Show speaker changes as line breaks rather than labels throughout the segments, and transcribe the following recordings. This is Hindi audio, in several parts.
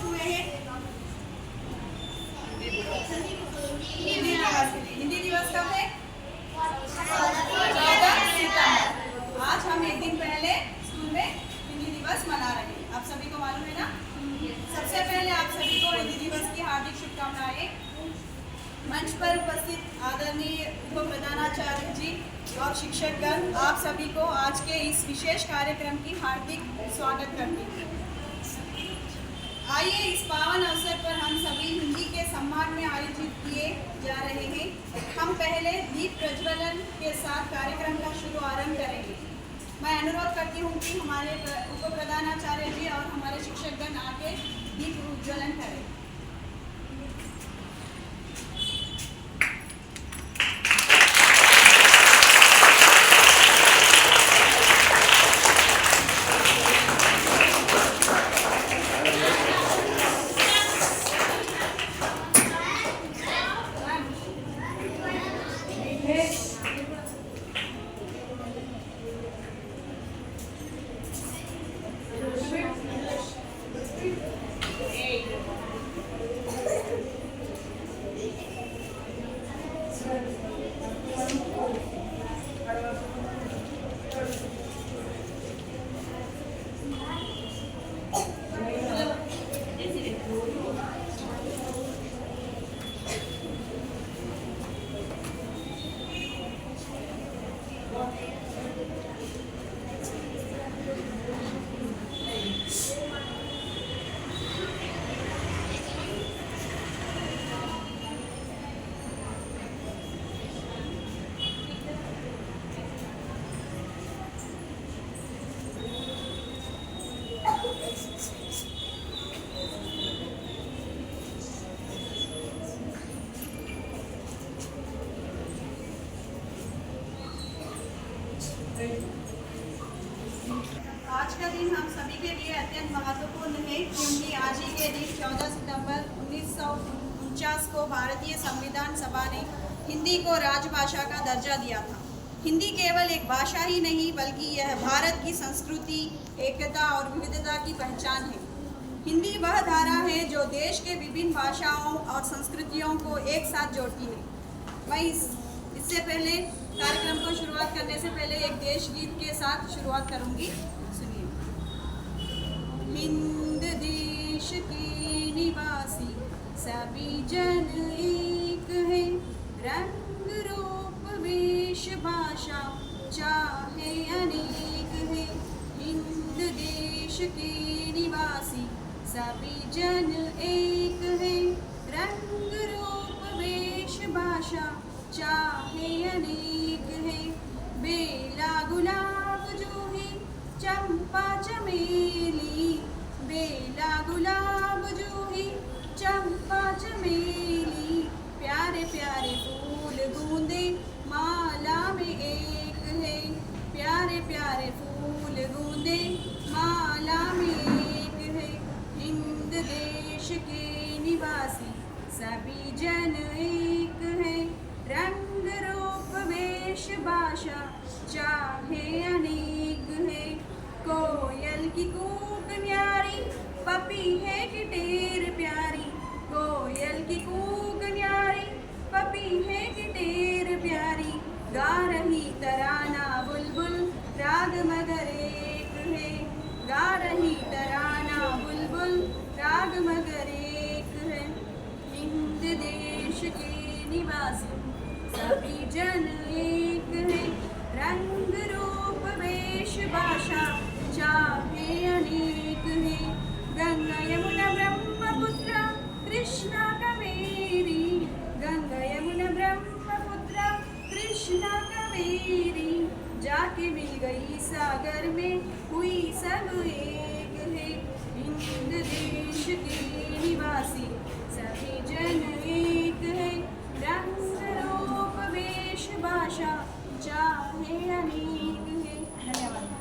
हुए हैं हिंदी दिवस कब है? 14 सितंबर। आज हम एक दिन पहले स्कूल में हिंदी दिवस मना रहे हैं। आप सभी को मालूम है ना? सबसे पहले आप सभी को हिंदी दिवस की हार्दिक शुभकामनाएं। मंच पर उपस्थित आदरणीय उप प्रधानाचार्य जी और शिक्षकगण, आप सभी को आज के इस विशेष कार्यक्रम की हार्दिक स्वागत करती हूँ। आइए इस पावन अवसर पर हम सभी हिंदी के सम्मान में आयोजित किए जा रहे हैं। हम पहले दीप प्रज्वलन के साथ कार्यक्रम का शुभारंभ करेंगे। मैं अनुरोध करती हूँ कि हमारे उप प्रधानाचार्य जी और हमारे शिक्षकगण आके दीप प्रज्वलन करें। आज का दिन हम सभी के लिए अत्यंत महत्वपूर्ण है, क्योंकि आज ही के दिन 14 सितंबर 1949 को भारतीय संविधान सभा ने हिंदी को राजभाषा का दर्जा दिया था। हिंदी केवल एक भाषा ही नहीं, बल्कि यह भारत की संस्कृति, एकता और विविधता की पहचान है। हिंदी वह धारा है जो देश के विभिन्न भाषाओं और संस्कृतियों को एक साथ जोड़ती है। मैं इससे पहले कार्यक्रम को शुरुआत करने से पहले एक देश गीत के साथ शुरुआत करूंगी। सुनिए। हिंद देश के निवासी सभी जन एक है, रंग रूप वेश भाषा चाहे अनेक है। हिंद देश के निवासी सभी जन एक है, रंग रूप वेश भाषा चाहे अनेक है। बेला गुलाब जूही चंपा चमेली, बेला गुलाब जूही चंपा चमेली, प्यारे प्यारे फूल गूंदे माला में एक है। प्यारे प्यारे फूल गूंदे माला में एक है। हिंद देश के निवासी सभी जन एक है, रंग रूप वेश भाषा चाहे अनेक है। कोयल की कूक न्यारी, पपीहे की टेर प्यारी, कोयल की कूक न्यारी, पपीहे की टेर प्यारी, गा रही तराना बुलबुल राग मगर एक है। गा रही तराना बुलबुल राग मगर एक है। हिंद देश के निवासी सभी जन एक है, रंग रूप वेश भाषा चाहे अनेक है। गंगा यमुना ब्रह्मपुत्र कृष्णा कावेरी, गंगा यमुना ब्रह्मपुत्र कृष्णा कावेरी, जाके मिल गई सागर में हुई सब एक है। हिंद देश के निवासी सभी जन एक है, रंग रूप वेश भाषा चाहे अनेक है। धन्यवाद।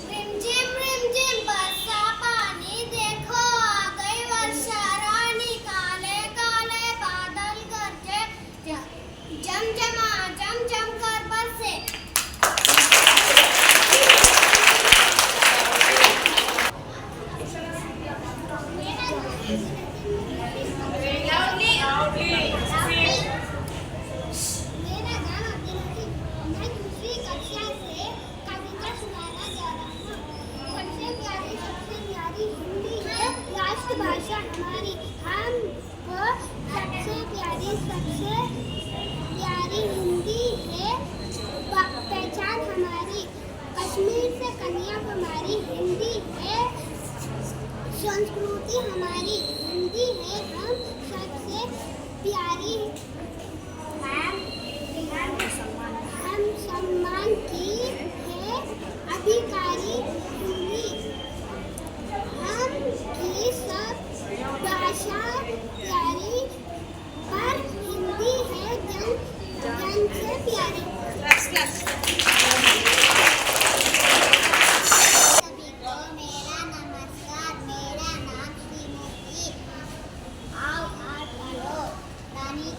रिमझिम बरसा पानी, देखो आ गई वर्षा रानी, काले काले बादल गरजे, जम कर बरसे। मेरा नाम अब्दुल, मैं दूसरी कक्षा से कविता सुनाना जा रहा हूँ। सबसे प्यारी हिंदी है राष्ट्रभाषा हमारी, हमको सबसे प्यारी हिंदी है पहचान हमारी। कश्मीर से कन्याकुमारी हिंदी है संस्कृति हमारी, हिंदी है हम सबसे प्यारी, हम सम्मान की है अधिकारी हिंदी, हम की सब भाषा प्यारी, पर हिंदी है जन से प्यारी। सभी को मेरा नमस्कार, मेरा नाम श्रीमती। आओ हाथ बढ़ो, रानी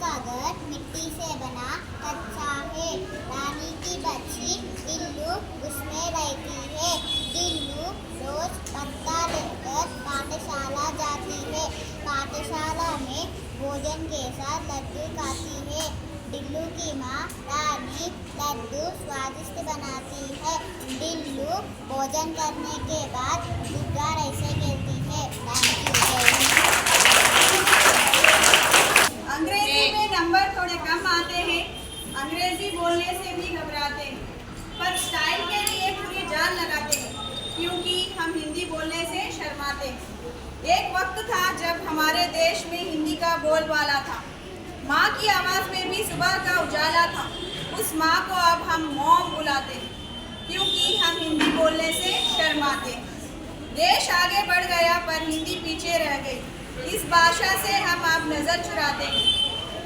का घर मिट्टी से बना कच्चा है, रानी की बच्ची दिल्लू उसमें रहती है, दिल्लू रोज पत्ता लेकर पाठशाला जाती है, पाठशाला में भोजन के साथ लड्डू खाती है, दिल्लू की माँ रानी लड्डू स्वादिष्ट बनाती है, दिल्लू भोजन करने के बाद दुर्गा ऐसे कहती है।
अंग्रेजी में नंबर थोड़े कम आते हैं, अंग्रेजी बोलने से भी घबराते हैं, पर स्टाइल के लिए पूरी जान लगाते हैं, क्योंकि हम हिंदी बोलने से शर्माते हैं। एक वक्त था जब हमारे देश में हिंदी का बोलबाला था, माँ की आवाज़ में भी सुबह का उजाला था। उस माँ को अब हम मॉम बुलाते हैं, क्योंकि हम हिंदी बोलने से शर्माते हैं। देश आगे बढ़ गया पर हिंदी पीछे रह गई, इस भाषा से हम अब नज़र चुराते हैं,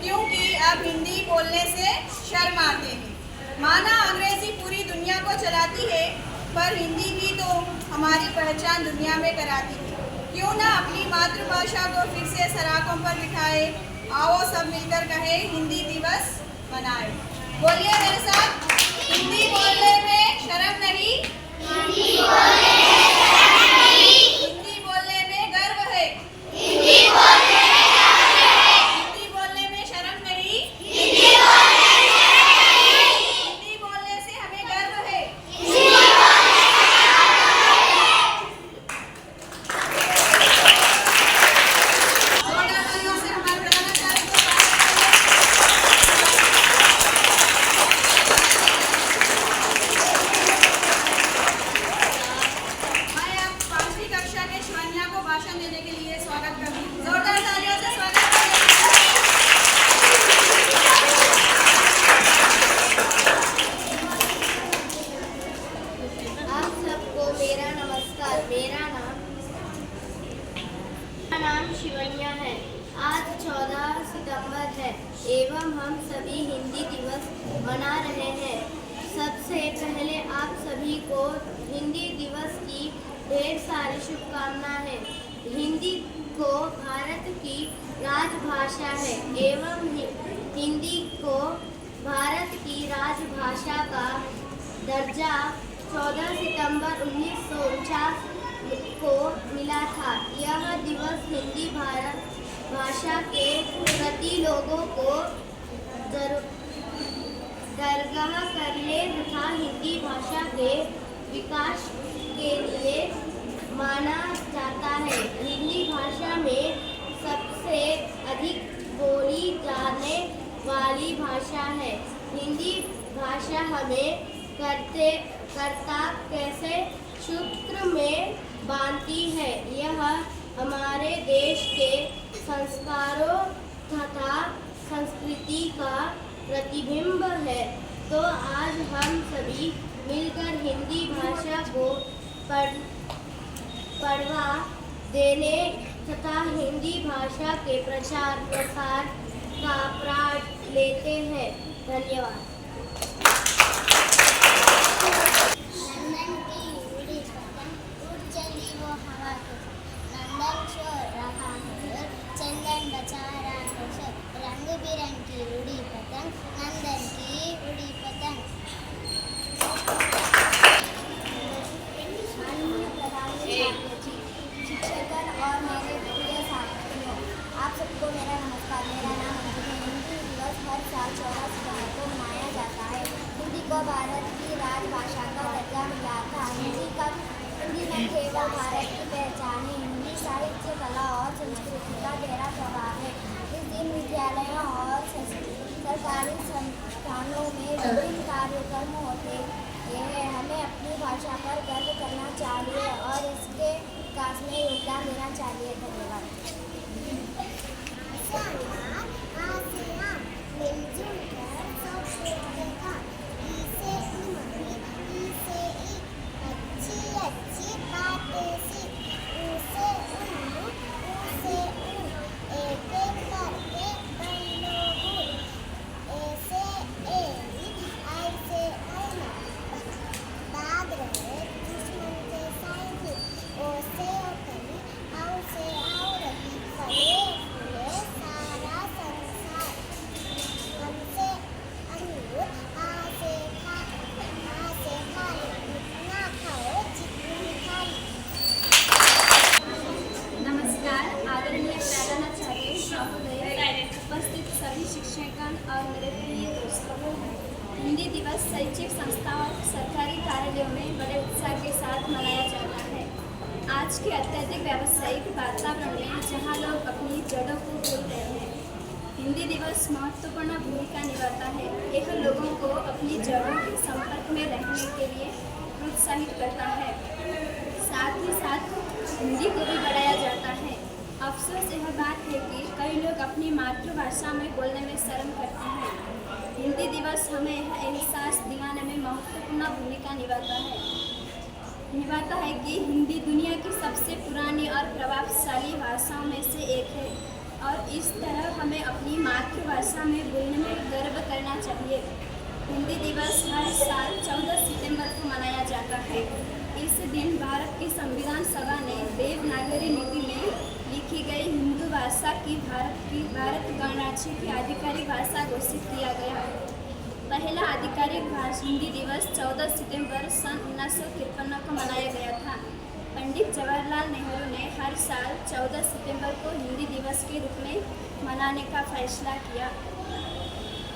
क्योंकि अब हिंदी बोलने से शर्म आते हैं। माना अंग्रेजी पूरी दुनिया को चलाती है, पर हिंदी भी तो हमारी पहचान दुनिया में कराती है। क्यों ना अपनी मातृभाषा को फिर से सराखों पर दिखाए, आओ सब मिलकर कहे हिंदी दिवस मनाए। बोलिए मेरे साथ, हिंदी बोलने में शर्म नहीं, हिंदी बोलने में शर्म नहीं, हिंदी बोलने में गर्व है, हिंदी बोलने में गर्व है, हिंदी बोलने में शर्म नहीं, हिंदी बोलने में शर्म नहीं, हिंदी बोलने से हमें गर्व है, हिंदी बोलने से गर्व है। जोरदार तालियों से हमारे प्रधानाचार्य को मैं अब 5वीं कक्षा के शिवानिया को भाषण देने के लिए स्वागत करती हूँ। जोरदार तालियों से स्वागत
आप सबको मेरा नमस्कार, मेरा नाम शिवन्या है। आज 14 सितंबर है एवं हम सभी हिंदी दिवस मना रहे हैं। सबसे पहले आप सभी को हिंदी दिवस की ढेर सारी शुभकामनाएं। हिंदी को भारत की राजभाषा है एवं हिंदी को भारत की राजभाषा का दर्जा 14 सितंबर 1949 को मिला था। यह दिवस हिंदी भाषा के प्रति लोगों को दरगाह करने तथा हिंदी भाषा के विकास के लिए माना जाता है। हिंदी भाषा में सबसे अधिक बोली जाने वाली भाषा है। हिंदी भाषा हमें कर्ता कैसे सूत्र में बांधती है। यह हमारे देश के संस्कारों तथा संस्कृति का प्रतिबिंब है। तो आज हम सभी मिलकर हिंदी भाषा को बढ़ावा देने तथा हिंदी भाषा के प्रचार प्रसार का प्राण लेते हैं। धन्यवाद।
नंदन की उड़ी पतंग उड़ चली वो हवा के संग। नंदन शोर रहा है चंदन बचा रहा है शोर। रंग बिरंगी उड़ी पतंग नंदन की उड़ी पतंग। माननीय प्रधानमंत्री जी, शिक्षकगण और मेरे प्रिय साथियों, आप सबको मेरा नमस्कार। मेरा नाम अंकित है। हिंदी दिवस हर साल 14 सितंबर को मनाया जाता है। हिंदी को भारत की राजभाषा का दर्जा मिला था। हिंदी न केवल भारत की पहचान है, हिंदी साहित्य, कला और संस्कृति का गहरा प्रभाव है। इस दिन विद्यालयों और सरकारी संस्थानों में विभिन्न कार्यक्रम होते हैं। हमें अपनी भाषा पर गर्व करना चाहिए और इसके विकास में योगदान देना चाहिए। धन्यवाद। मिलजुल कर सब सीखेगा, इसे अच्छी अच्छी बातें सीख, उसे एक एक करके बनो गुण, ऐसे ऐसे आना बाग रहे दुश्मन के सैनिक, ओसे ओकरी आओ से आओ रही फले फूले सारा संसार। हमसे अंगूर आसे खा लो, इतना खाओ जितनी खा लो।
नमस्कार। आदरणीय प्रधानाचार्य महोदय, उपस्थित सभी शिक्षकगण और मेरे प्रिय दोस्तों, हिंदी दिवस शैक्षिक संस्थाओं और सरकारी कार्यालयों में बड़े उत्साह के साथ मनाया जाता है। आज के अत्यधिक व्यावसायिक वातावरण में जहां लोग अपनी जड़ों को भूल रहे हैं, हिंदी दिवस महत्वपूर्ण भूमिका निभाता है। यह लोगों को अपनी जड़ों के संपर्क में रहने के लिए प्रोत्साहित करता है। साथ ही साथ हिंदी को भी बढ़ाया जाता है। अफसोस यह बात है कि कई लोग अपनी मातृभाषा में बोलने में शर्म करते हैं। हिंदी दिवस हमें यह एहसास दिलाने में महत्वपूर्ण भूमिका निभाता है कि हिंदी दुनिया की सबसे पुरानी और प्रभावशाली भाषाओं में से एक है और इस तरह हमें अपनी मातृभाषा में बोलने में गर्व करना चाहिए। हिंदी दिवस हर साल 14 सितंबर को मनाया जाता है। इस दिन भारत की संविधान सभा ने देवनागरी लिपि में लिखी गई हिंदी भाषा की भारत गणराज्य की आधिकारिक भाषा घोषित किया गया। पहला आधिकारिक हिंदी दिवस 14 सितंबर सन 1953 को मनाया गया था। पंडित जवाहरलाल नेहरू ने हर साल 14 सितंबर को हिंदी दिवस के रूप में मनाने का फैसला किया।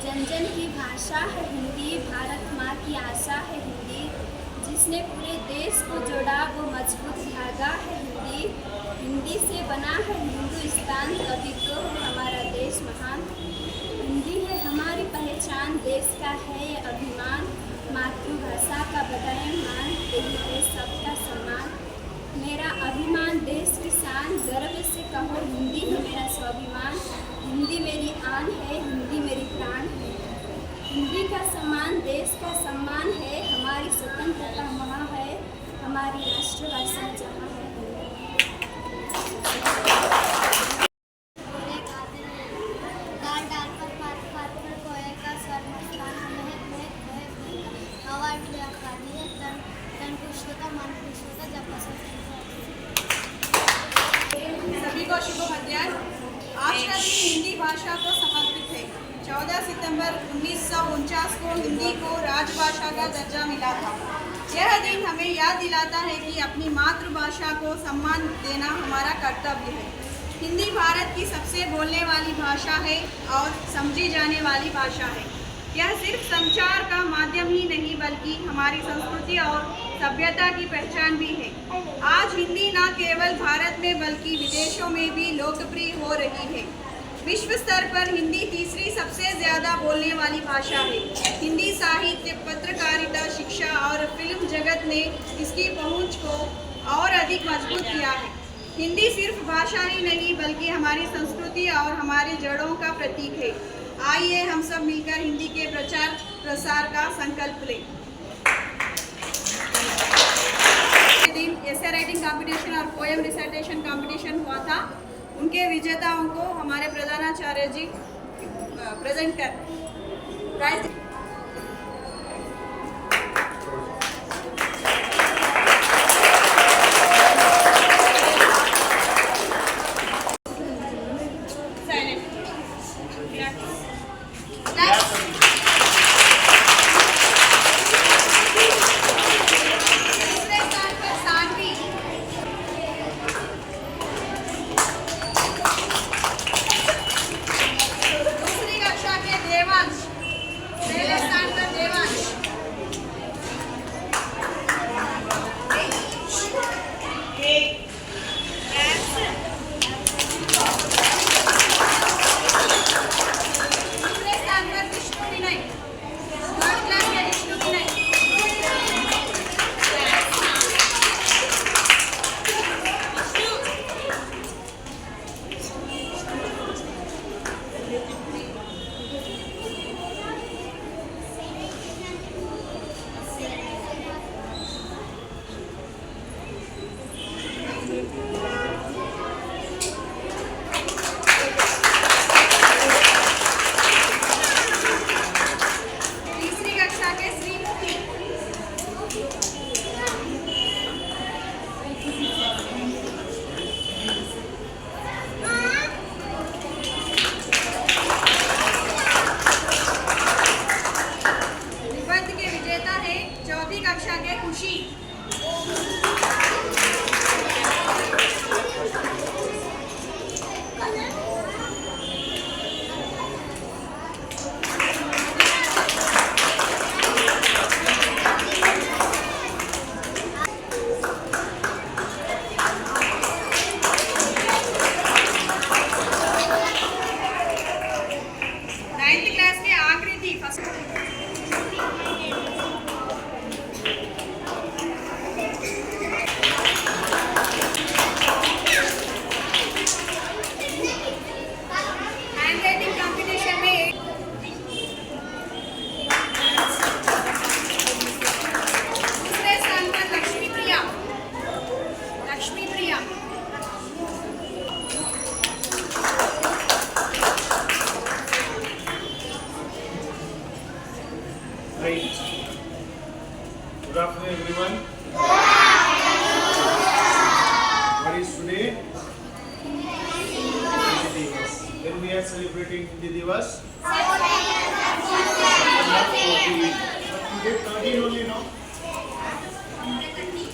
जन जन की भाषा है हिंदी, भारत माँ की आशा है हिंदी, जिसने पूरे देश को जोड़ा वो मजबूत धागा है हिंदी, हिंदी से बना है हिंदुस्तान, तभी तो है हमारा देश महान। हिंदी है हमारी पहचान, देश का है ये अभिमान, मातृभाषा का बढ़ाए मान, यही है सबका सम्मान। मेरा अभिमान देश की शान, गर्व से कहो हिंदी है मेरा स्वाभिमान, हिंदी मेरी आन है, हिंदी मेरी प्राण है। हिंदी का सम्मान देश का सम्मान है, हमारी स्वतंत्रता वहाँ है, हमारी राष्ट्रभाषा जहाँ है।
दाल डालकर भात खाकर खोए का स्वर मुस्कान, महक महक महक महक हवा मिला खानी है, तन खुश होता मन खुश होता जब पसंद।
सभी को शुभ मध्याह्न। आज का दिन हिंदी भाषा को समर्पित है। 14 सितंबर 1949 को हिंदी को राजभाषा का दर्जा मिला था। यह दिन हमें याद दिलाता है कि अपनी मातृभाषा को सम्मान देना हमारा कर्तव्य है। हिंदी भारत की सबसे बोलने वाली भाषा है और समझी जाने वाली भाषा है। यह सिर्फ संचार का माध्यम ही नहीं बल्कि हमारी संस्कृति और सभ्यता की पहचान भी है। आज हिंदी न केवल भारत में बल्कि विदेशों में भी लोकप्रिय हो रही है। विश्व स्तर पर हिंदी तीसरी सबसे ज़्यादा बोलने वाली भाषा है। हिंदी साहित्य, पत्रकारिता, शिक्षा और फिल्म जगत ने इसकी पहुंच को और अधिक मजबूत किया है। हिंदी सिर्फ भाषा ही नहीं बल्कि हमारी संस्कृति और हमारी जड़ों का प्रतीक है। आइए हम सब मिलकर हिंदी के प्रचार प्रसार का संकल्प लें। दिन एसे राइटिंग कंपटीशन और पोएम रिसाइटेशन कंपटीशन हुआ था। उनके विजेताओं को हमारे प्रधानाचार्य जी presenter. Prize. Silent. Next. तीसरे स्थान पर सानवी। दूसरी कक्षा के देवांश। पहले स्थान पर देवांश। दूसरे स्थान पर विष्णु विनय। थर्ड क्लास के विष्णु विनय। तीसरी कक्षा के श्रीमुखी। निबंध के विजेता है चौथी कक्षा के खुशी। नाइन्थ क्लास के आकृति फर्स्ट। हैंड राइटिंग कंपटीशन में दूसरे स्थान पर लक्ष्मी प्रिया। लक्ष्मी प्रिया।
Right. Good afternoon, everyone. What is today? Hindi Divas. When we are celebrating Hindi Divas? September 14. Today 13 only, no?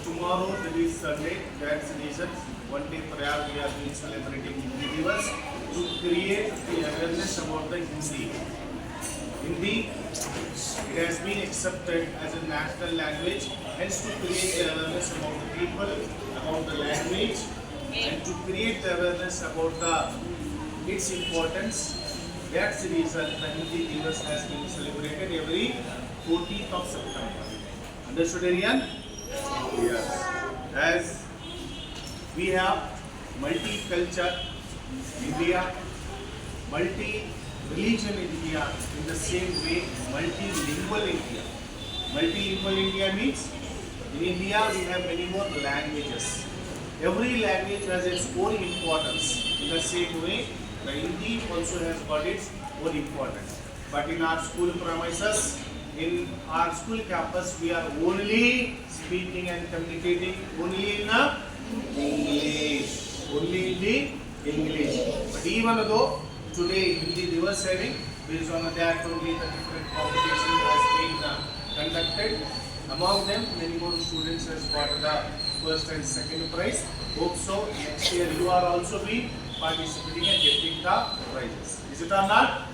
Tomorrow, that is Sunday. That's the reason. One day prior, we are doing celebrating Hindi Divas to create the awareness about the Hindi. Hindi, it has been accepted as a national language, hence to create the awareness about the people, about the language, and to create the awareness about its importance. That's the reason the Hindi Divas has been celebrated every 14th of September. Understood, Arian? Yes. As we have multicultural India, multi-religion India, in the same way multilingual India. Multilingual India means in India we have many more languages. Every language has its own importance. In the same way, the Hindi also has got its own importance. But in our school premises, in our school campus, we are only speaking and communicating only in English. Only in the English. But even though today Hindi Divas having, based on that only the different competition has been conducted. Among them, many more students has got the first and second prize. Hope so next year you are also be participating and getting the prizes. Is it or not?